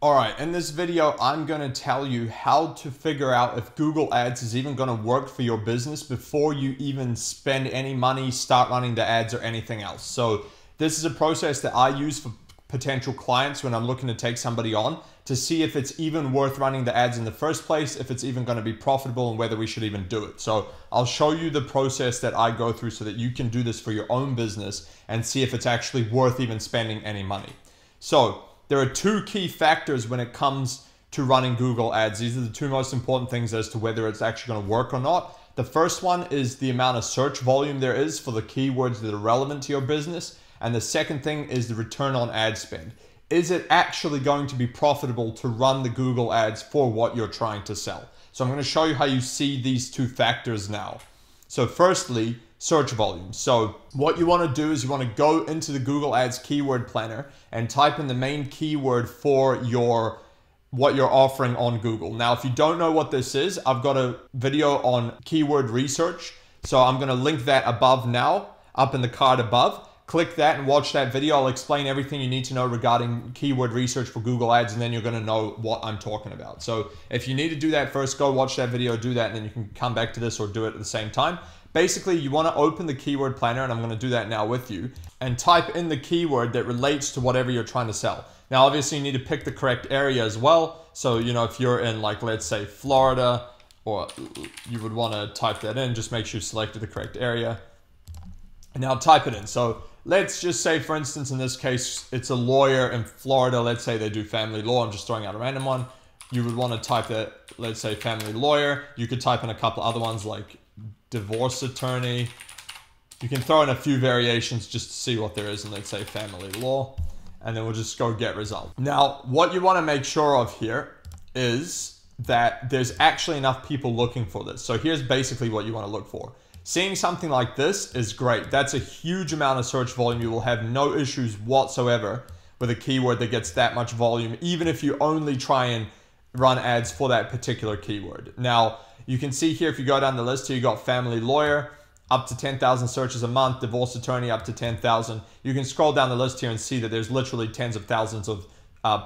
All right, in this video, I'm going to tell you how to figure out if Google Ads is even going to work for your business before you even spend any money, start running the ads or anything else. So this is a process that I use for potential clients when I'm looking to take somebody on to see if it's even worth running the ads in the first place, if it's even going to be profitable and whether we should even do it. So I'll show you the process that I go through so that you can do this for your own business and see if it's actually worth even spending any money. So there are two key factors when it comes to running Google Ads. These are the two most important things as to whether it's actually going to work or not. The first one is the amount of search volume there is for the keywords that are relevant to your business. And the second thing is the return on ad spend. Is it actually going to be profitable to run the Google Ads for what you're trying to sell? So I'm going to show you how you see these two factors now. So firstly, search volume. So what you want to do is you want to go into the Google Ads keyword planner and type in the main keyword for what you're offering on Google. Now, if you don't know what this is, I've got a video on keyword research. So I'm going to link that above now, up in the card above. Click that and watch that video. I'll explain everything you need to know regarding keyword research for Google Ads, and then you're going to know what I'm talking about. So if you need to do that first, go watch that video, do that, and then you can come back to this or do it at the same time. Basically, you want to open the keyword planner, and I'm going to do that now with you, and type in the keyword that relates to whatever you're trying to sell. Now, obviously, you need to pick the correct area as well. So, if you're in, like, let's say Florida, or you would want to type that in, just make sure you selected the correct area. And now type it in. So let's just say, for instance, in this case, it's a lawyer in Florida. Let's say they do family law. I'm just throwing out a random one. You would want to type that, let's say family lawyer. You could type in a couple other ones like divorce attorney. You can throw in a few variations just to see what there is, and let's say family law, and then we'll just go get result. Now, what you want to make sure of here is that there's actually enough people looking for this. So here's basically what you want to look for. Seeing something like this is great. That's a huge amount of search volume. You will have no issues whatsoever with a keyword that gets that much volume, even if you only try and run ads for that particular keyword. Now, you can see here, if you go down the list here, you got family lawyer, up to 10,000 searches a month, divorce attorney, up to 10,000. You can scroll down the list here and see that there's literally tens of thousands of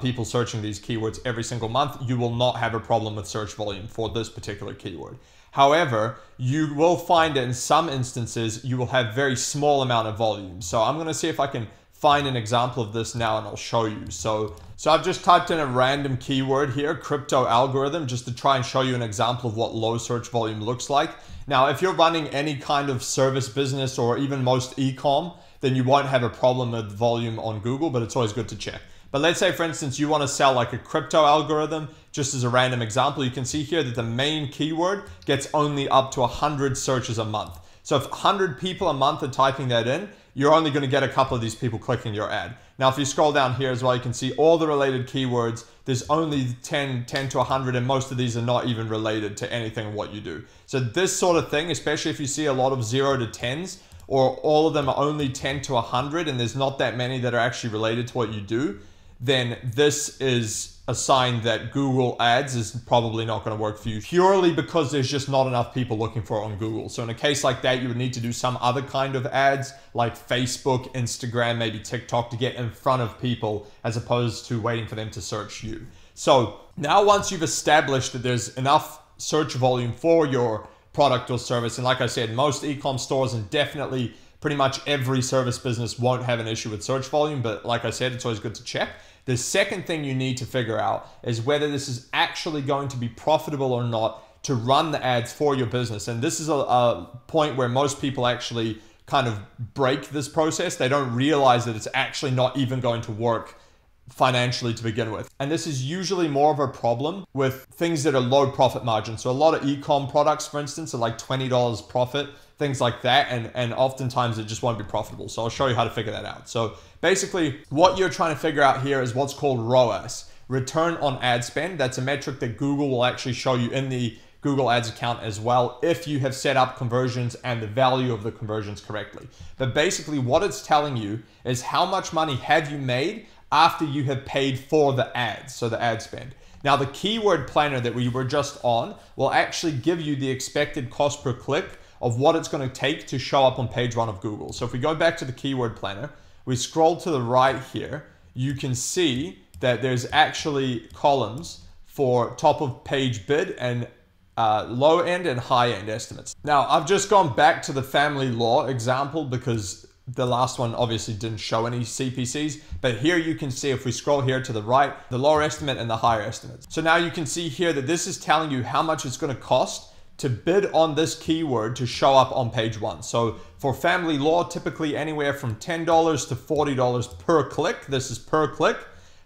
people searching these keywords every single month. You will not have a problem with search volume for this particular keyword. However, you will find that in some instances, you will have very small amount of volume. So I'm going to see if I can find an example of this now, and I'll show you. So I've just typed in a random keyword here, crypto algorithm, just to try and show you an example of what low search volume looks like. Now, if you're running any kind of service business or even most e-com, then you won't have a problem with volume on Google, but it's always good to check. But let's say, for instance, you want to sell like a crypto algorithm, just as a random example. You can see here that the main keyword gets only up to 100 searches a month. So if 100 people a month are typing that in, you're only going to get a couple of these people clicking your ad. Now, if you scroll down here as well, you can see all the related keywords. There's only 10 to 100, and most of these are not even related to anything what you do. So this sort of thing, especially if you see a lot of 0 to 10s, or all of them are only 10 to 100, and there's not that many that are actually related to what you do, then this is a sign that Google Ads is probably not going to work for you, purely because there's just not enough people looking for it on Google. So in a case like that, you would need to do some other kind of ads like Facebook, Instagram, maybe TikTok, to get in front of people as opposed to waiting for them to search you. So now, once you've established that there's enough search volume for your product or service, and like I said, most e-com stores and definitely pretty much every service business won't have an issue with search volume, but like I said, it's always good to check. The second thing you need to figure out is whether this is actually going to be profitable or not to run the ads for your business. And this is a point where most people actually kind of break this process. They don't realize that it's actually not even going to work financially to begin with. And this is usually more of a problem with things that are low profit margin. So a lot of e-com products, for instance, are like $20 profit, things like that, and oftentimes it just won't be profitable. So I'll show you how to figure that out. So basically, what you're trying to figure out here is what's called ROAS, return on ad spend. That's a metric that Google will actually show you in the Google Ads account as well if you have set up conversions and the value of the conversions correctly. But basically, what it's telling you is how much money have you made after you have paid for the ads, so the ad spend. Now, the keyword planner that we were just on will actually give you the expected cost per click of what it's going to take to show up on page 1 of Google. So if we go back to the keyword planner, we scroll to the right here, you can see that there's actually columns for top of page bid and low end and high end estimates. Now, I've just gone back to the family law example because the last one obviously didn't show any CPCs, but here you can see, if we scroll here to the right, the lower estimate and the higher estimates. So now you can see here that this is telling you how much it's going to cost to bid on this keyword to show up on page 1. So for family law, typically anywhere from $10 to $40 per click. This is per click.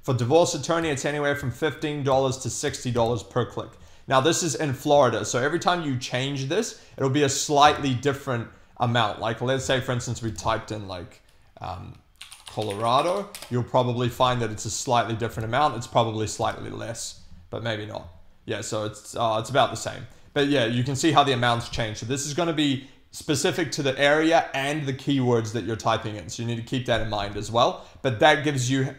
For divorce attorney, it's anywhere from $15 to $60 per click. Now this is in Florida, so every time you change this, it'll be a slightly different amount. Like let's say for instance we typed in like Colorado, you'll probably find that it's a slightly different amount. It's probably slightly less, but maybe not. Yeah, so it's about the same. But yeah, you can see how the amounts change. So this is going to be specific to the area and the keywords that you're typing in. So you need to keep that in mind as well. But that gives you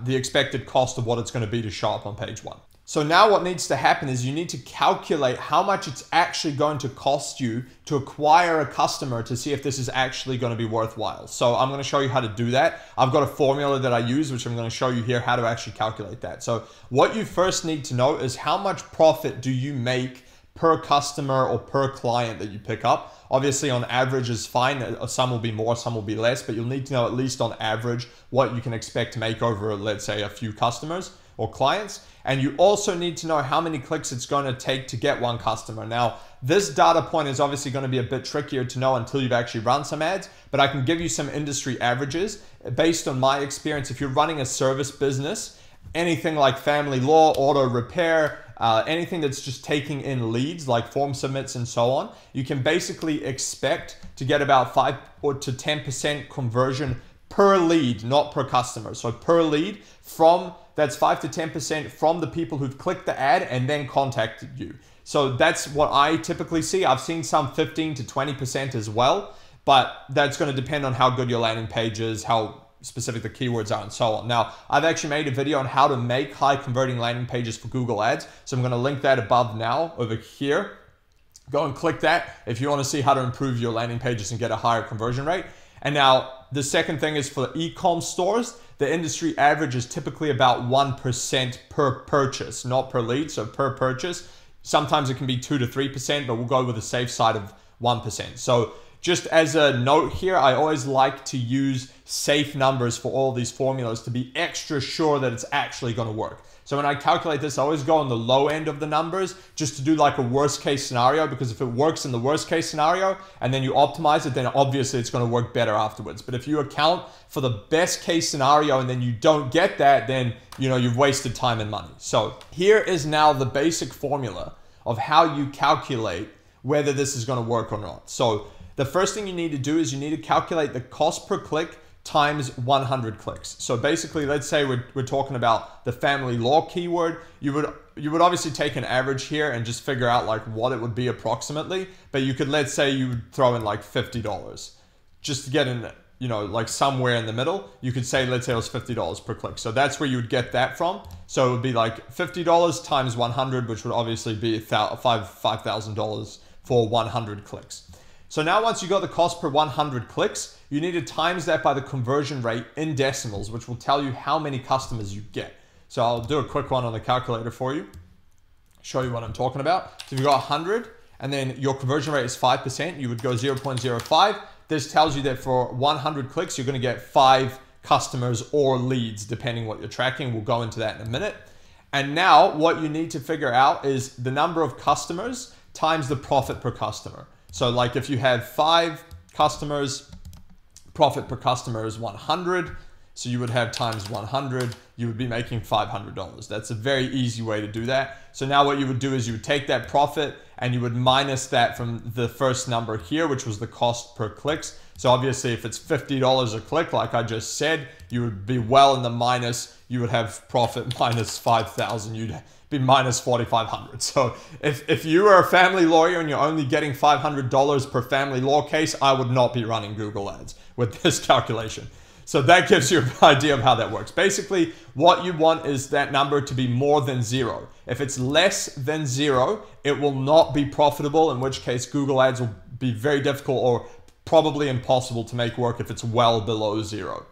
the expected cost of what it's going to be to show up on page 1. So now what needs to happen is you need to calculate how much it's actually going to cost you to acquire a customer to see if this is actually going to be worthwhile. So I'm going to show you how to do that. I've got a formula that I use, which I'm going to show you here how to actually calculate that. So what you first need to know is how much profit do you make per customer or per client that you pick up. Obviously on average is fine. Some will be more, some will be less, but you'll need to know at least on average what you can expect to make over, let's say, a few customers or clients. And you also need to know how many clicks it's going to take to get one customer. Now, this data point is obviously going to be a bit trickier to know until you've actually run some ads, but I can give you some industry averages based on my experience. If you're running a service business, anything like family law, auto repair, anything that's just taking in leads like form submits and so on, you can basically expect to get about 5 to 10% conversion per lead, not per customer. So per lead, that's 5 to 10% from the people who've clicked the ad and then contacted you. So that's what I typically see. I've seen some 15 to 20% as well, but that's going to depend on how good your landing page is, how specific the keywords are, and so on. Now, I've actually made a video on how to make high converting landing pages for Google Ads. So I'm going to link that above now over here. Go and click that if you want to see how to improve your landing pages and get a higher conversion rate. And now the second thing is for e-com stores, the industry average is typically about 1% per purchase, not per lead, so per purchase. Sometimes it can be 2 to 3%, but we'll go with the safe side of 1%. So just as a note here, I always like to use safe numbers for all these formulas to be extra sure that it's actually going to work. So when I calculate this, I always go on the low end of the numbers just to do like a worst case scenario, because if it works in the worst case scenario and then you optimize it, then obviously it's going to work better afterwards. But if you account for the best case scenario and then you don't get that, then you've wasted time and money. So here is now the basic formula of how you calculate whether this is going to work or not. So the first thing you need to do is you need to calculate the cost per click times 100 clicks. So basically, let's say we're talking about the family law keyword. You would obviously take an average here and just figure out like what it would be approximately. But you could, let's say you would throw in like $50 just to get in, like somewhere in the middle. You could say, let's say it was $50 per click. So that's where you would get that from. So it would be like $50 times 100, which would obviously be $5,000 for 100 clicks. So now once you got the cost per 100 clicks, you need to times that by the conversion rate in decimals, which will tell you how many customers you get. So I'll do a quick one on the calculator for you, show you what I'm talking about. So if you got 100 and then your conversion rate is 5%, you would go 0.05. This tells you that for 100 clicks, you're going to get 5 customers or leads, depending what you're tracking. We'll go into that in a minute. And now what you need to figure out is the number of customers times the profit per customer. So like if you have 5 customers, profit per customer is 100. So you would have times 100, you would be making $500. That's a very easy way to do that. So now what you would do is you would take that profit and you would minus that from the first number here, which was the cost per clicks. So obviously if it's $50 a click, like I just said, you would be well in the minus. You would have profit minus 5,000. You'd be minus 4,500. So if you are a family lawyer and you're only getting $500 per family law case, I would not be running Google Ads with this calculation. So that gives you an idea of how that works. Basically, what you want is that number to be more than 0. If it's less than 0, it will not be profitable, in which case Google Ads will be very difficult or probably impossible to make work if it's well below 0.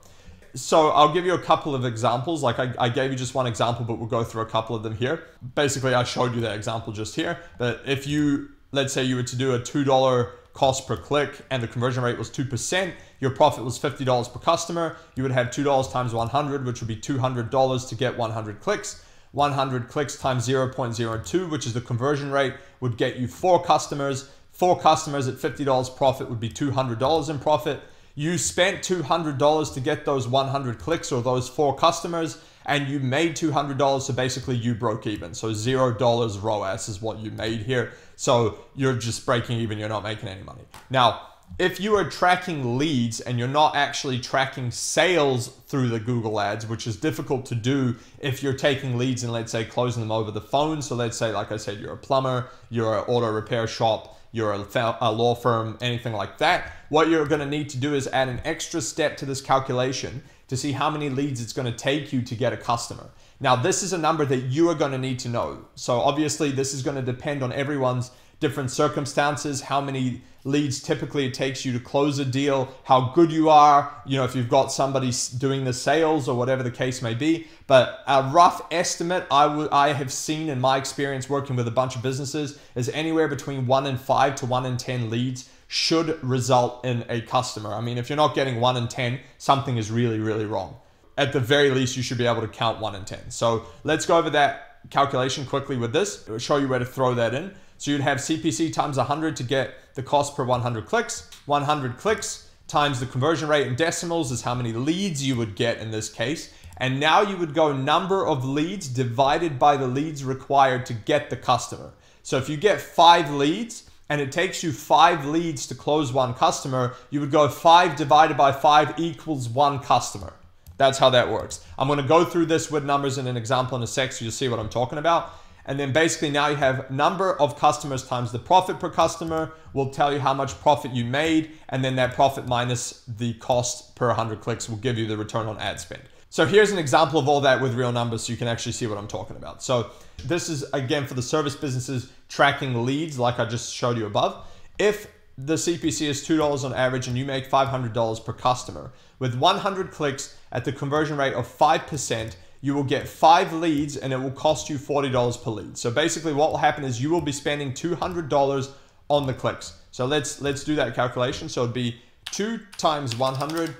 So I'll give you a couple of examples. Like I gave you just one example, but we'll go through a couple of them here. Basically, I showed you that example just here. But if you, let's say you were to do a $2 cost per click and the conversion rate was 2%, your profit was $50 per customer, you would have $2 times 100, which would be $200 to get 100 clicks. 100 clicks times 0.02, which is the conversion rate, would get you 4 customers. 4 customers at $50 profit would be $200 in profit. You spent $200 to get those 100 clicks or those 4 customers, and you made $200, so basically you broke even. So $0 ROAS is what you made here. So you're just breaking even, you're not making any money. Now, if you are tracking leads and you're not actually tracking sales through the Google Ads, which is difficult to do if you're taking leads and let's say closing them over the phone. So let's say, like I said, you're a plumber, you're an auto repair shop, you're a law firm, anything like that. What you're going to need to do is add an extra step to this calculation to see how many leads it's going to take you to get a customer. Now, this is a number that you are going to need to know. So obviously, this is going to depend on everyone's different circumstances, how many leads typically it takes you to close a deal, how good you are, you know, if you've got somebody doing the sales or whatever the case may be. But a rough estimate I have seen in my experience working with a bunch of businesses is anywhere between 1 in 5 to 1 in 10 leads should result in a customer. I mean, if you're not getting 1 in 10, something is really, really wrong. At the very least, you should be able to count 1 in 10. So let's go over that calculation quickly with this. It'll show you where to throw that in. So you'd have CPC times 100 to get the cost per 100 clicks. 100 clicks times the conversion rate in decimals is how many leads you would get in this case. And now you would go number of leads divided by the leads required to get the customer. So if you get 5 leads and it takes you 5 leads to close 1 customer, you would go 5 divided by 5 equals 1 customer. That's how that works. I'm going to go through this with numbers in an example in a sec so you'll see what I'm talking about. And then basically now you have number of customers times the profit per customer will tell you how much profit you made. And then that profit minus the cost per 100 clicks will give you the return on ad spend. So here's an example of all that with real numbers so you can actually see what I'm talking about. So this is, again, for the service businesses tracking leads like I just showed you above. If the CPC is $2 on average and you make $500 per customer, with 100 clicks at the conversion rate of 5%, you will get 5 leads and it will cost you $40 per lead. So basically what will happen is you will be spending $200 on the clicks. So let's do that calculation. So it'd be 2 times 100,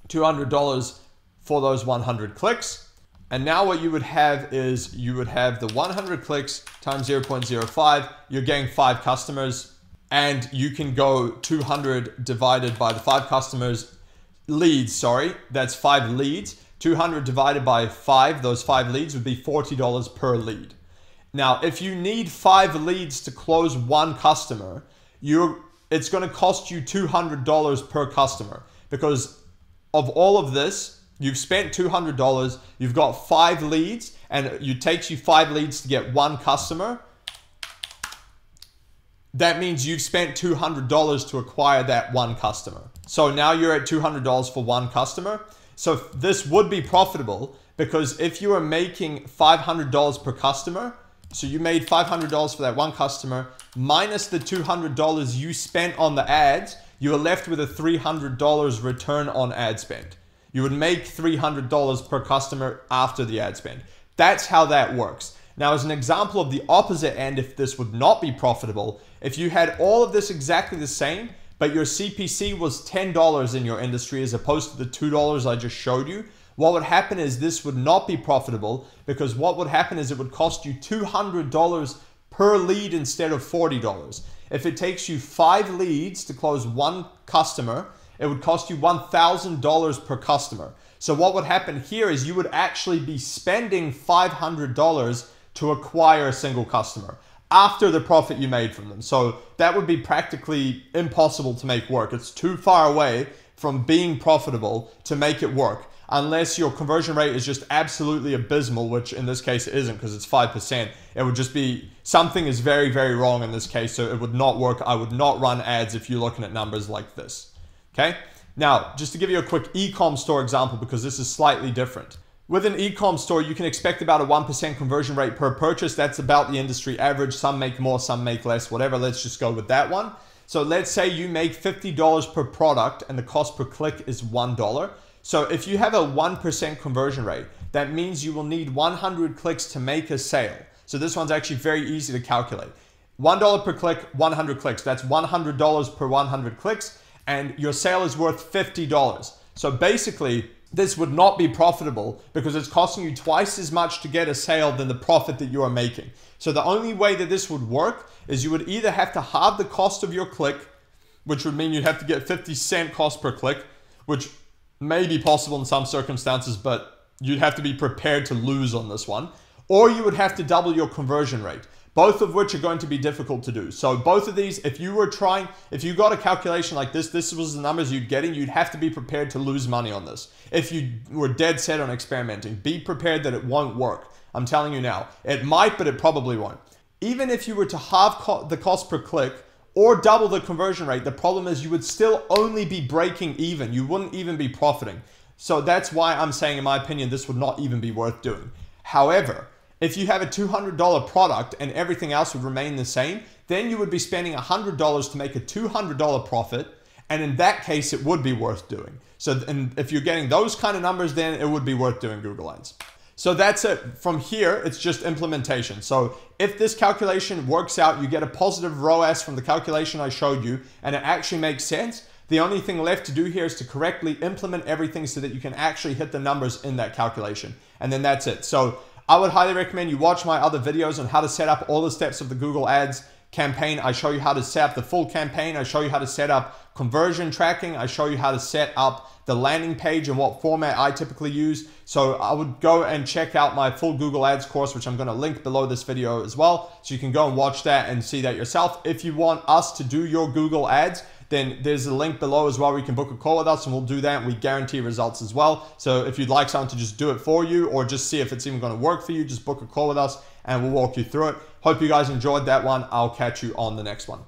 $200 for those 100 clicks. And now what you would have is you would have the 100 clicks times 0.05. You're getting 5 customers and you can go 200 divided by the 5 customers leads, sorry, that's 5 leads. 200 divided by 5, those 5 leads would be $40 per lead. Now, if you need 5 leads to close 1 customer, it's going to cost you $200 per customer because of all of this. You've spent $200, you've got 5 leads, and it takes you 5 leads to get 1 customer. That means you've spent $200 to acquire that 1 customer. So now you're at $200 for 1 customer. So this would be profitable because if you are making $500 per customer, so you made $500 for that 1 customer, minus the $200 you spent on the ads, you are left with a $300 return on ad spend. You would make $300 per customer after the ad spend. That's how that works. Now, as an example of the opposite end, if this would not be profitable, if you had all of this exactly the same, but your CPC was $10 in your industry as opposed to the $2 I just showed you, what would happen is this would not be profitable because what would happen is it would cost you $200 per lead instead of $40. If it takes you 5 leads to close 1 customer, it would cost you $1,000 per customer. So what would happen here is you would actually be spending $500 to acquire a single customer after the profit you made from them. So that would be practically impossible to make work. It's too far away from being profitable to make it work unless your conversion rate is just absolutely abysmal, which in this case it isn't because it's 5%. It would just be something is very, very wrong in this case. So it would not work. I would not run ads if you're looking at numbers like this. Okay. Now, just to give you a quick e-com store example, because this is slightly different. With an e-com store, you can expect about a 1% conversion rate per purchase. That's about the industry average. Some make more, some make less, whatever. Let's just go with that one. So let's say you make $50 per product and the cost per click is $1. So if you have a 1% conversion rate, that means you will need 100 clicks to make a sale. So this one's actually very easy to calculate. $1 per click, 100 clicks. That's $100 per 100 clicks, and your sale is worth $50. So basically, this would not be profitable because it's costing you twice as much to get a sale than the profit that you are making. So the only way that this would work is you would either have to halve the cost of your click, which would mean you'd have to get 50-cent cost per click, which may be possible in some circumstances, but you'd have to be prepared to lose on this one. Or you would have to double your conversion rate, both of which are going to be difficult to do. So both of these, if you got a calculation like this was the numbers you'd getting, you'd have to be prepared to lose money on this. If you were dead set on experimenting, be prepared that it won't work. I'm telling you now, it might, but it probably won't. Even if you were to halve the cost per click or double the conversion rate, the problem is you would still only be breaking even. You wouldn't even be profiting. So that's why I'm saying, in my opinion, this would not even be worth doing. However, if you have a $200 product and everything else would remain the same, then you would be spending $100 to make a $200 profit. And in that case, it would be worth doing. So and if you're getting those kind of numbers, then it would be worth doing Google Ads. So that's it. From here, it's just implementation. So if this calculation works out, you get a positive ROAS from the calculation I showed you, and it actually makes sense. The only thing left to do here is to correctly implement everything so that you can actually hit the numbers in that calculation. And then that's it. So I would highly recommend you watch my other videos on how to set up all the steps of the Google Ads campaign. I show you how to set up the full campaign. I show you how to set up conversion tracking. I show you how to set up the landing page and what format I typically use. So I would go and check out my full Google Ads course, which I'm going to link below this video as well. So you can go and watch that and see that yourself. If you want us to do your Google Ads, then there's a link below as well where you can book a call with us, and we'll do that, and we guarantee results as well. So if you'd like someone to just do it for you or just see if it's even going to work for you, just book a call with us and we'll walk you through it. Hope you guys enjoyed that one. I'll catch you on the next one.